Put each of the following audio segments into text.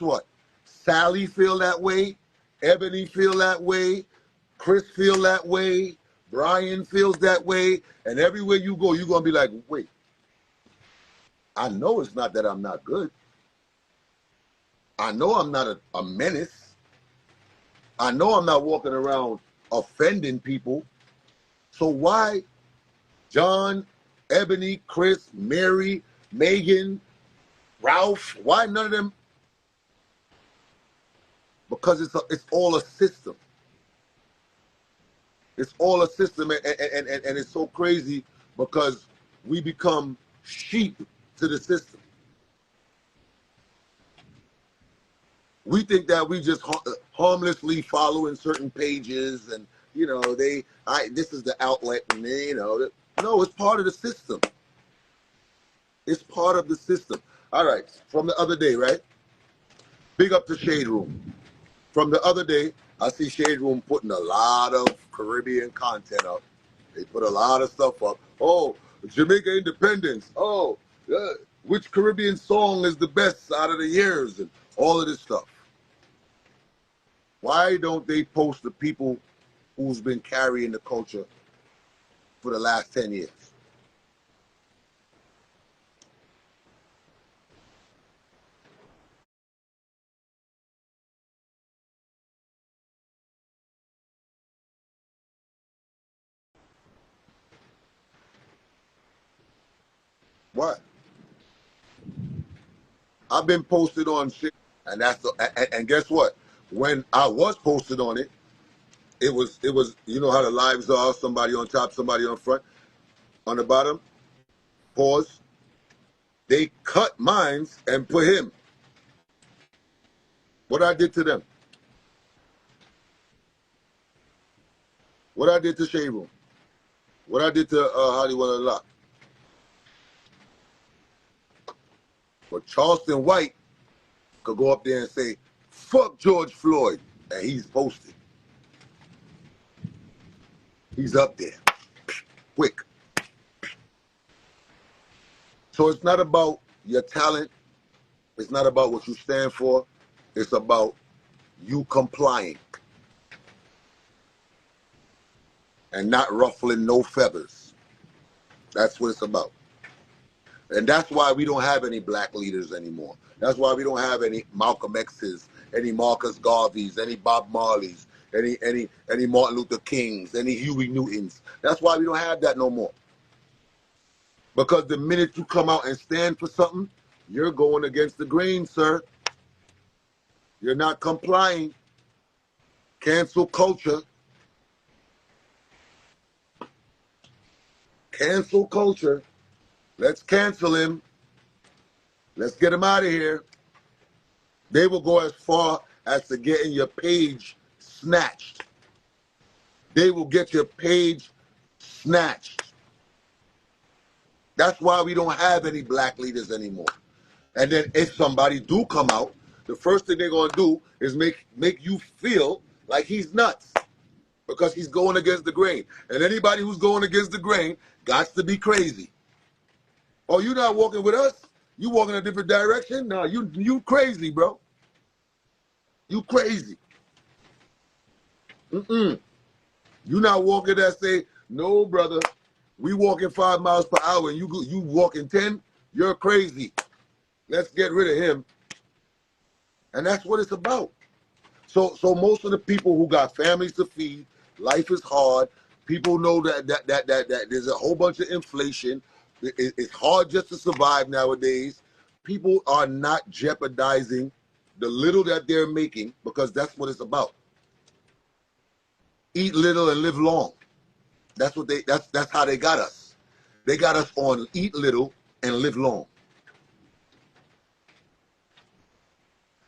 what? Sally feel that way. Ebony feel that way. Chris feel that way. Brian feels that way. And everywhere you go, you're going to be like, wait, I know it's not that I'm not good. I know I'm not a menace. I know I'm not walking around offending people. So why John, Ebony, Chris, Mary, Megan, Ralph, why none of them? Because it's all a system. It's all a system, and it's so crazy because we become sheep to the system. We think that we just harmlessly following certain pages, and you know this is the outlet, and no, it's part of the system. It's part of the system. All right, from the other day, right? Big up to Shade Room. From the other day, I see Shade Room putting a lot of Caribbean content up. They put a lot of stuff up. Oh, Jamaica independence. Oh, which Caribbean song is the best out of the years, and all of this stuff. Why don't they post the people who's been carrying the culture for the last 10 years? What? I've been posted on shit, and and guess what? When I was posted on it, it was you know how the lives are, somebody on top, somebody on front, on the bottom, pause. They cut mines and put him. What I did to them? What I did to Shade Room? What I did to Hollywood a lot? But Charleston White could go up there and say, fuck George Floyd, and he's posted. He's up there. Quick. So it's not about your talent. It's not about what you stand for. It's about you complying and not ruffling no feathers. That's what it's about. And that's why we don't have any black leaders anymore. That's why we don't have any Malcolm X's, any Marcus Garveys, any Bob Marleys, any Martin Luther Kings, any Huey Newtons. That's why we don't have that no more. Because the minute you come out and stand for something, you're going against the grain, sir. You're not complying. Cancel culture. Cancel culture. Let's cancel him. Let's get him out of here. They will go as far as to getting your page snatched. They will get your page snatched. That's why we don't have any black leaders anymore. And then if somebody do come out, the first thing they're going to do is make you feel like he's nuts because he's going against the grain. And anybody who's going against the grain got to be crazy. Oh, you not walking with us? You walking a different direction? No, you crazy, bro. You crazy. You not walking that say, no, brother, we walking 5 miles per hour and you walking 10? You're crazy. Let's get rid of him. And that's what it's about. So most of the people who got families to feed, life is hard. People know that there's a whole bunch of inflation. It's hard just to survive nowadays. People are not jeopardizing the little that they're making because that's what it's about. Eat little and live long. That's how they got us. They got us on eat little and live long.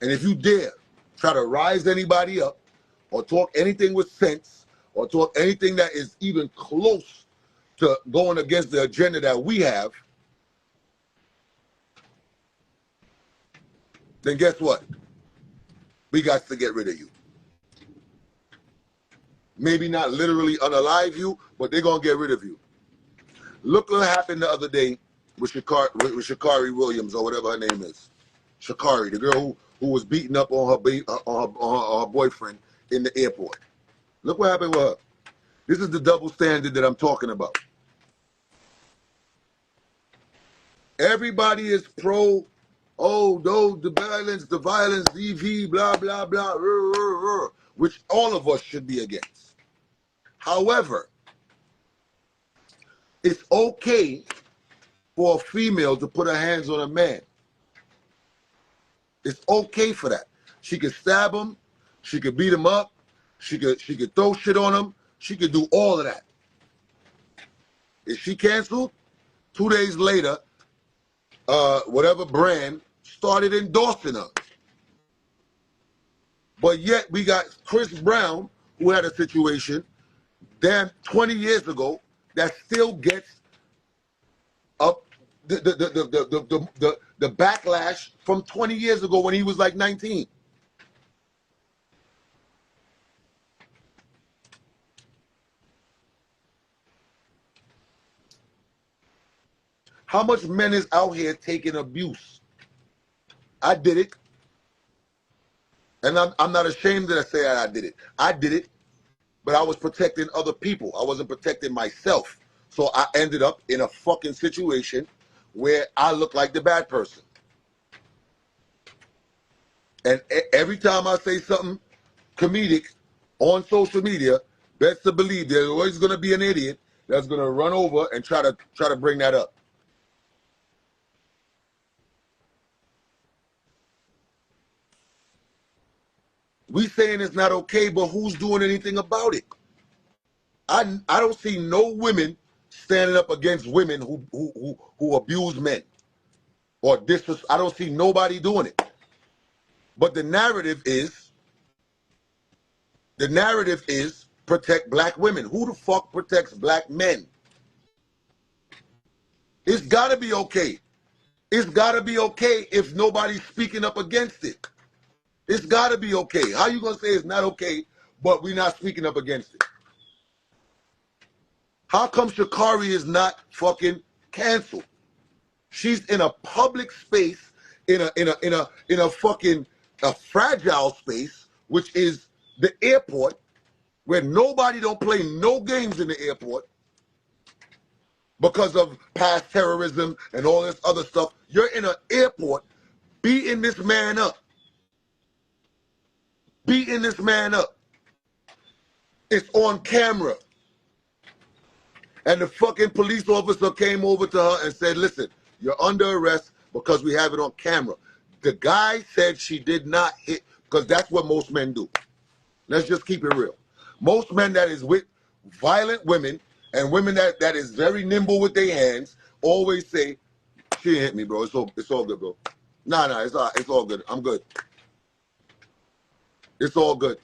And if you dare try to rise anybody up or talk anything with sense or talk anything that is even close to going against the agenda that we have, then guess what? We got to get rid of you. Maybe not literally unalive you, but they're going to get rid of you. Look what happened the other day with Shakari Williams or whatever her name is. Shakari, the girl who was beating up on her boyfriend in the airport. Look what happened with her. This is the double standard that I'm talking about. Everybody is pro, oh, no, the violence, EV, blah, blah, blah, which all of us should be against. However, it's okay for a female to put her hands on a man. It's okay for that. She could stab him, she could beat him up, she could throw shit on him, she could do all of that. Is she canceled? 2 days later, whatever brand started endorsing her. But yet we got Chris Brown, who had a situation, damn 20 years ago, that still gets up the backlash from 20 years ago when he was like 19. How much men is out here taking abuse? I did it. And I'm not ashamed that I say I did it. I did it, but I was protecting other people. I wasn't protecting myself. So I ended up in a fucking situation where I look like the bad person. And every time I say something comedic on social media, best to believe there's always going to be an idiot that's going to run over and try to bring that up. We saying it's not okay, but who's doing anything about it? I don't see no women standing up against women who abuse men or disrespect. I don't see nobody doing it. But the narrative is protect black women. Who the fuck protects black men? It's gotta be okay. It's gotta be okay if nobody's speaking up against it. It's gotta be okay. How you gonna say it's not okay, but we're not speaking up against it? How come Sha'Carri is not fucking canceled? She's in a public space, in a fucking a fragile space, which is the airport, where nobody don't play no games in the airport because of past terrorism and all this other stuff. You're in an airport beating this man up. Beating this man up. It's on camera. And the fucking police officer came over to her and said, listen, you're under arrest because we have it on camera. The guy said she did not hit, because that's what most men do. Let's just keep it real. Most men that is with violent women and women that is very nimble with their hands always say, she didn't hit me, bro. It's all good, bro. Nah, it's all good. I'm good. It's all good.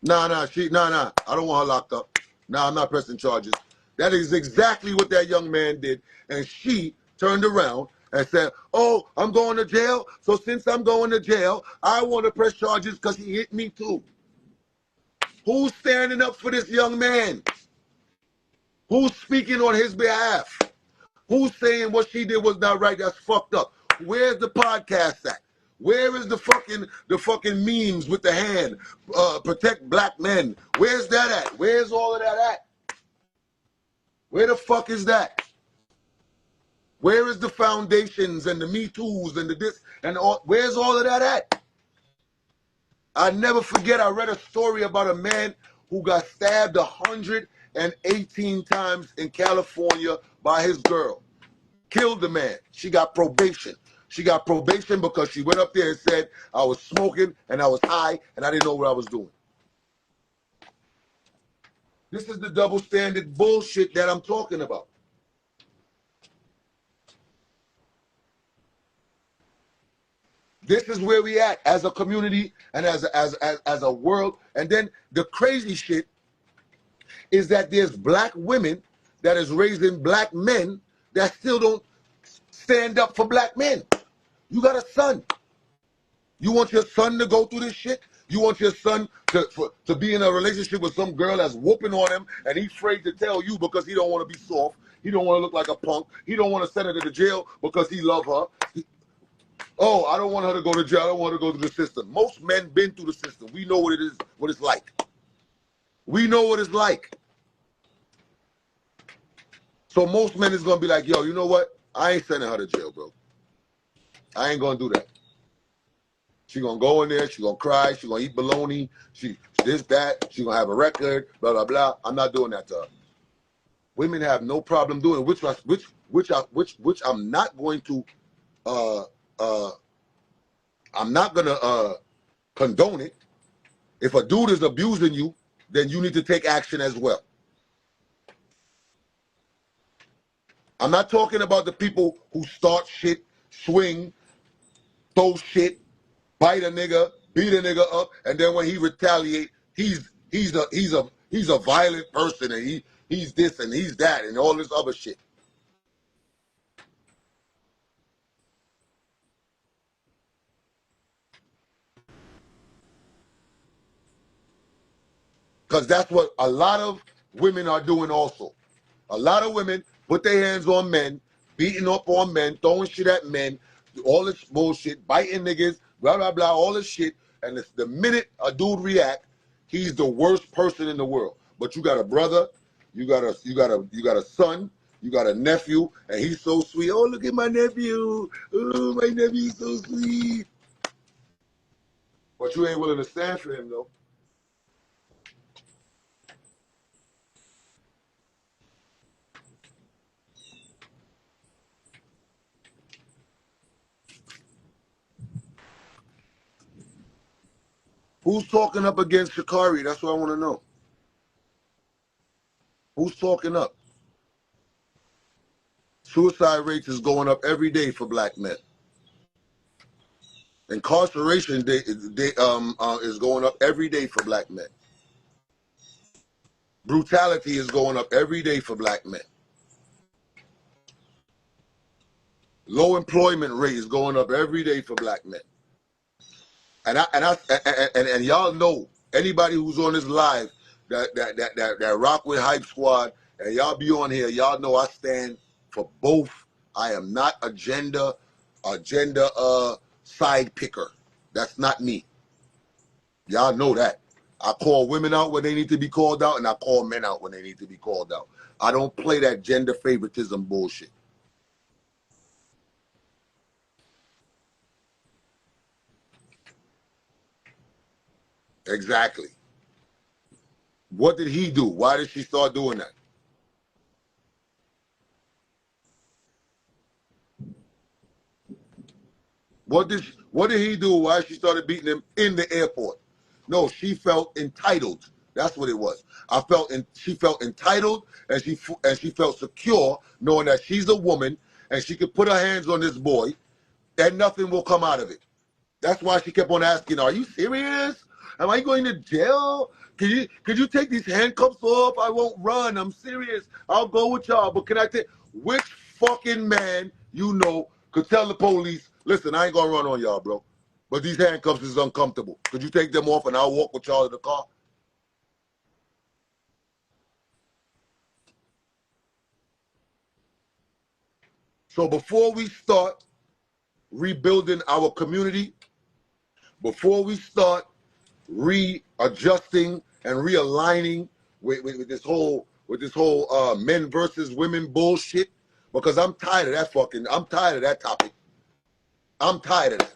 Nah. I don't want her locked up. Nah, I'm not pressing charges. That is exactly what that young man did. And she turned around and said, oh, I'm going to jail. So since I'm going to jail, I want to press charges because he hit me too. Who's standing up for this young man? Who's speaking on his behalf? Who's saying what she did was not right? That's fucked up. Where's the podcast at? Where is the fucking memes with the hand? Protect black men. Where's that at? Where's all of that at? Where the fuck is that? Where is the foundations and the Me Too's and the this and all? Where's all of that at? I never forget, I read a story about a man who got stabbed 118 times in California by his girl. Killed the man. She got probation. She got probation because she went up there and said, I was smoking and I was high and I didn't know what I was doing. This is the double standard bullshit that I'm talking about. This is where we at as a community and as a world. And then the crazy shit is that there's black women that is raising black men that still don't stand up for black men. You got a son. You want your son to go through this shit? You want your son to be in a relationship with some girl that's whooping on him and he's afraid to tell you because he don't want to be soft. He don't want to look like a punk. He don't want to send her to the jail because he love her. Oh, I don't want her to go to jail. I don't want her to go through the system. Most men been through the system. We know what it is, what it's like. We know what it's like. So most men is gonna be like, yo, you know what? I ain't sending her to jail, bro. I ain't gonna do that. She gonna go in there, she gonna cry, she gonna eat bologna, she this, that, she gonna have a record, blah, blah, blah. I'm not doing that to her. Women have no problem doing it, which I'm not going to uh uh I'm not gonna condone it. If a dude is abusing you, then you need to take action as well. I'm not talking about the people who start shit, swing, throw shit, bite a nigga, beat a nigga up, and then when he retaliate, he's a violent person and he's this and he's that and all this other shit. Because that's what a lot of women are doing also. A lot of women put their hands on men, beating up on men, throwing shit at men, all this bullshit, biting niggas, blah, blah, blah, all this shit. And it's the minute a dude react, he's the worst person in the world. But you got a brother, you got a son, you got a nephew, and he's so sweet. Oh, look at my nephew. Oh, my nephew's so sweet. But you ain't willing to stand for him, though. Who's talking up against Shikari? That's what I want to know. Who's talking up? Suicide rates is going up every day for black men. Incarceration is going up every day for black men. Brutality is going up every day for black men. Low employment rate is going up every day for black men. And y'all know, anybody who's on this live that rock with Hype Squad and y'all be on here, y'all know I stand for both. I am not a gender side picker. That's not me. Y'all know that. I call women out when they need to be called out, and I call men out when they need to be called out. I don't play that gender favoritism bullshit. Exactly. What did he do? Why did she start doing that? What did he do? Why she started beating him in the airport? No, she felt entitled. That's what it was. She felt entitled, and she felt secure knowing that she's a woman and she could put her hands on this boy and nothing will come out of it. That's why she kept on asking, "Are you serious? Am I going to jail? Could you take these handcuffs off? I won't run. I'm serious. I'll go with y'all. But can I take which fucking man you know could tell the police, listen, I ain't gonna run on y'all, bro. But these handcuffs is uncomfortable. Could you take them off and I'll walk with y'all to the car?" So before we start rebuilding our community, before we start readjusting and realigning with this whole men versus women bullshit, because I'm tired of that topic. I'm tired of that.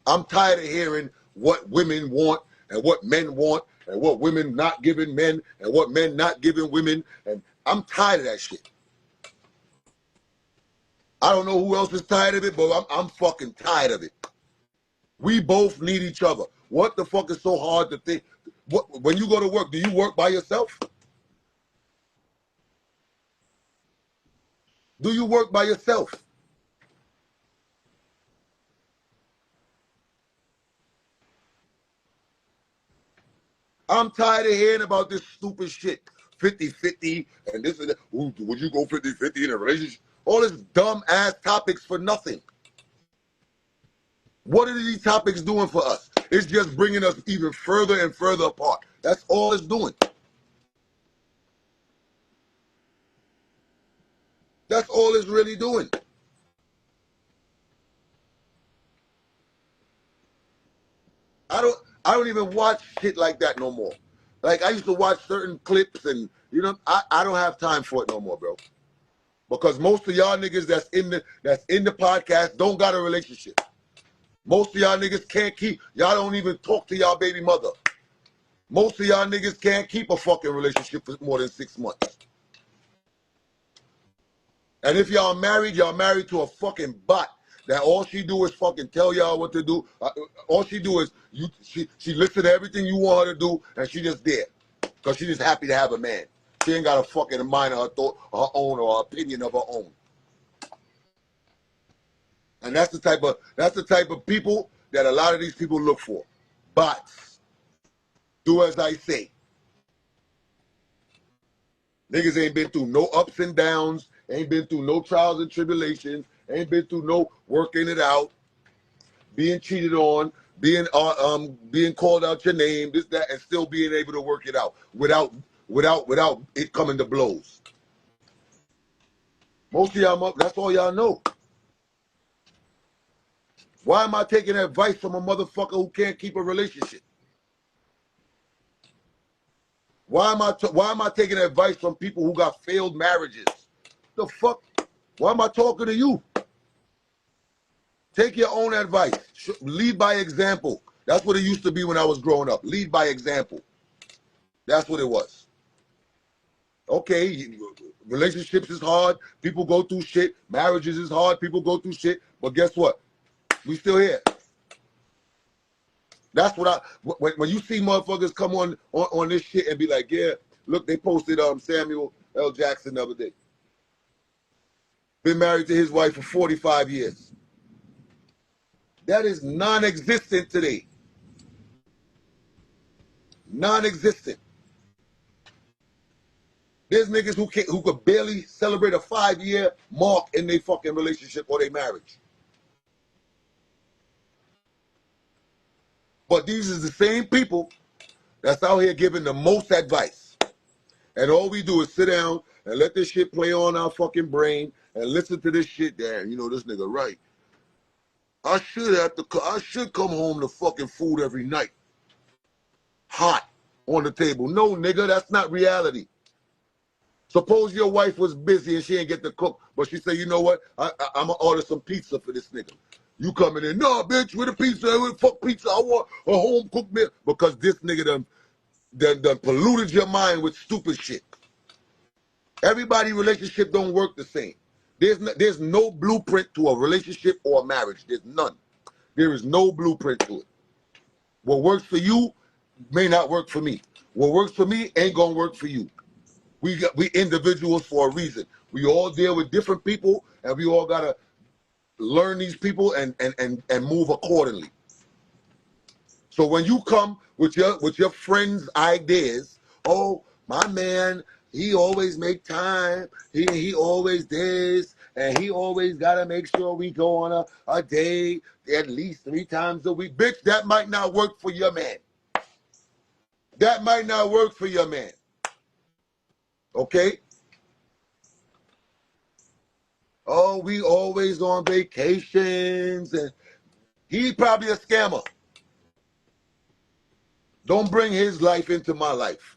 I'm tired of hearing what women want and what men want and what women not giving men and what men not giving women, and I'm tired of that shit. I don't know who else is tired of it, but I'm fucking tired of it. We both need each other. What the fuck is so hard to think? When you go to work, do you work by yourself? Do you work by yourself? I'm tired of hearing about this stupid shit. 50-50 and this and that. Ooh, would you go 50-50 in a relationship? All this dumb ass topics for nothing. What are these topics doing for us? It's just bringing us even further and further apart. That's all it's doing. That's all it's really doing. I don't even watch shit like that no more. Like I used to watch certain clips and I don't have time for it no more, bro. Because most of y'all niggas that's in the podcast don't got a relationship. Most of y'all niggas can't keep, y'all don't even talk to y'all baby mother. Most of y'all niggas can't keep a fucking relationship for more than 6 months. And if y'all married to a fucking bot that all she do is fucking tell y'all what to do. All she do is she listen to everything you want her to do, and she just there because she just happy to have a man. She ain't got a fucking mind of her thought, her own, or her opinion of her own. And that's the type of people that a lot of these people look for. Bots. Do as I say. Niggas ain't been through no ups and downs, ain't been through no trials and tribulations, ain't been through no working it out, being cheated on, being called out your name, this, that, and still being able to work it out without it coming to blows. Most of y'all, that's all y'all know. Why am I taking advice from a motherfucker who can't keep a relationship? Why am I taking advice from people who got failed marriages? The fuck? Why am I talking to you? Take your own advice. Lead by example. That's what it used to be when I was growing up. Lead by example. That's what it was. Okay, relationships is hard. People go through shit. Marriages is hard. People go through shit. But guess what? We still here. That's what when you see motherfuckers come on this shit and be like, yeah, look, they posted Samuel L. Jackson the other day. Been married to his wife for 45 years. That is non-existent today. Non-existent. There's niggas who could barely celebrate a 5-year mark in their fucking relationship or their marriage. But these are the same people that's out here giving the most advice. And all we do is sit down and let this shit play on our fucking brain and listen to this shit. Damn, this nigga right. I should come home to fucking food every night. Hot on the table. No, nigga, that's not reality. Suppose your wife was busy and she ain't get to cook, but she say, you know what? I'm going to order some pizza for this nigga. You coming in, no, bitch, with a pizza, fuck pizza. I want a home cooked meal. Because this nigga done polluted your mind with stupid shit. Everybody's relationship don't work the same. There's no blueprint to a relationship or a marriage. There's none. There is no blueprint to it. What works for you may not work for me. What works for me ain't gonna work for you. We individuals for a reason. We all deal with different people, and we all gotta learn these people and move accordingly. So when you come with your friends' ideas, oh, my man, he always make time. He always this, and he always gotta make sure we go on a date at least 3 times a week. Bitch, that might not work for your man. That might not work for your man. Okay? Oh, we always on vacations, and he probably a scammer. Don't bring his life into my life.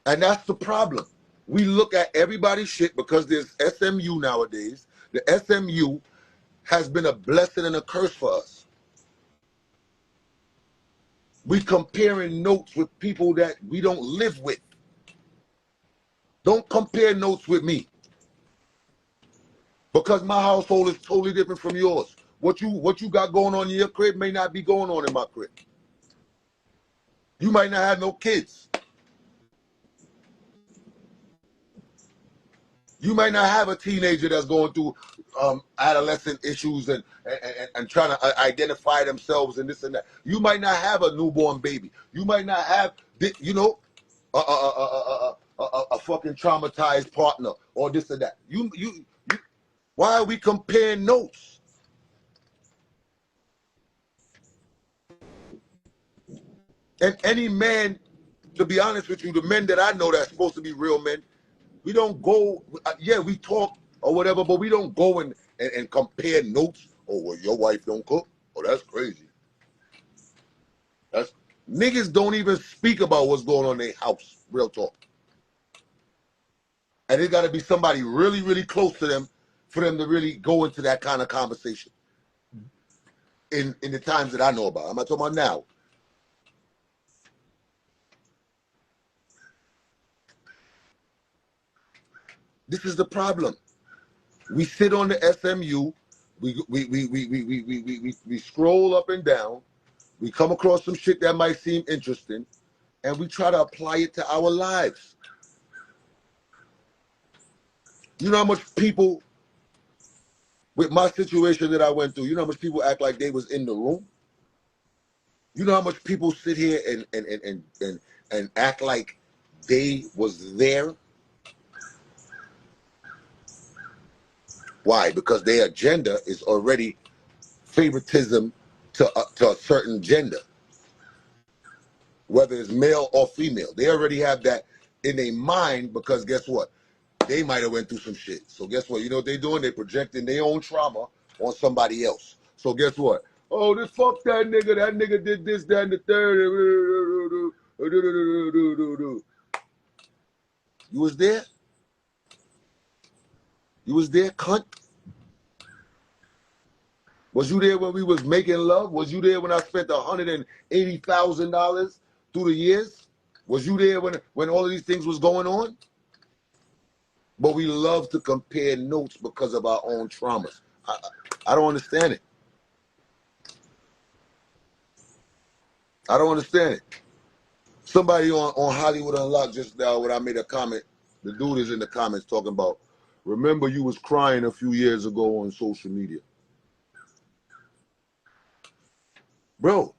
And that's the problem. We look at everybody's shit because there's SMU nowadays. The SMU has been a blessing and a curse for us. We comparing notes with people that we don't live with. Don't compare notes with me. Because my household is totally different from yours. What you got going on in your crib may not be going on in my crib. You might not have no kids. You might not have a teenager that's going through adolescent issues and trying to identify themselves and this and that. You might not have a newborn baby. You might not have, a fucking traumatized partner or this and that. Why are we comparing notes? And any man, to be honest with you, the men that I know that's supposed to be real men, we don't go, yeah, we talk or whatever, but we don't go and and compare notes. Oh, well, your wife don't cook? Oh, that's crazy. That's niggas don't even speak about what's going on in their house. Real talk. And it got to be somebody really, really close to them for them to really go into that kind of conversation. In the times that I know about. I'm not talking about now. This is the problem. We sit on the SMU, we scroll up and down, we come across some shit that might seem interesting, and we try to apply it to our lives. You know how much people, with my situation that I went through, you know how much people act like they was in the room? You know how much people sit here and act like they was there? Why? Because their agenda is already favoritism to a certain gender, whether it's male or female. They already have that in their mind because guess what? They might have went through some shit. So guess what? You know what they're doing? They're projecting their own trauma on somebody else. So guess what? Oh, this fuck that nigga. That nigga did this, that, and the third. You was there? You was there, cunt? Was you there when we was making love? Was you there when I spent $180,000 through the years? Was you there when all of these things was going on? But we love to compare notes because of our own traumas. I don't understand it. I don't understand it. Somebody on Hollywood Unlocked just now when I made a comment, the dude is in the comments talking about, remember you was crying a few years ago on social media. Bro,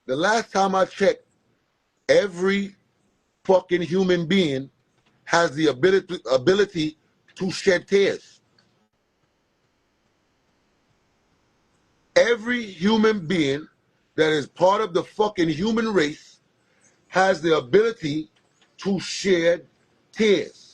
the last time I checked, every fucking human being has the ability to shed tears. Every human being that is part of the fucking human race has the ability to shed tears.